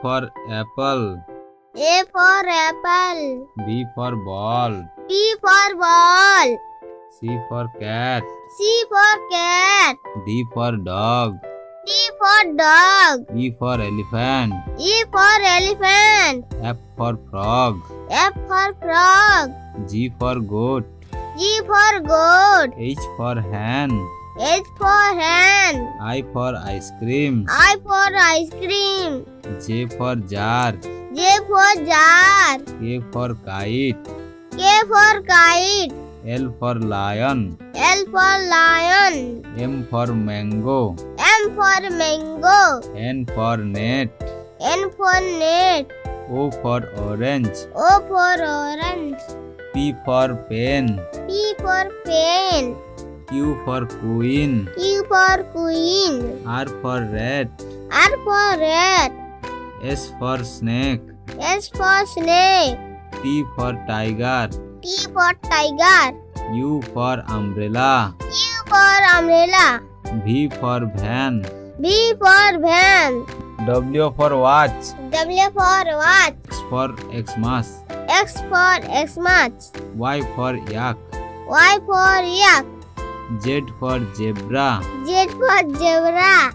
for apple. A for apple. B for ball. B for ball. C for cat. C for cat. D for dog. D for dog. E for elephant. E for elephant. F for frog. F for frog. G for goat. G for goat. H for hen. H for hen. I for ice cream. I for ice cream. J for jar. J for jar. K for kite. K for kite. L for lion. L for lion. M for mango. M for mango. N for net. N for net. O for orange. O for orange. P for pen. P for pen. Q for queen. Q for queen. R for rat. R for rat. S for snake. S for snake. T for tiger. T for tiger. U for umbrella. U for umbrella. V for van. V for van. W for watch. W for watch. X for Xmas. X for Xmas. Y for yak. Y for yak. Z for zebra. Z for zebra.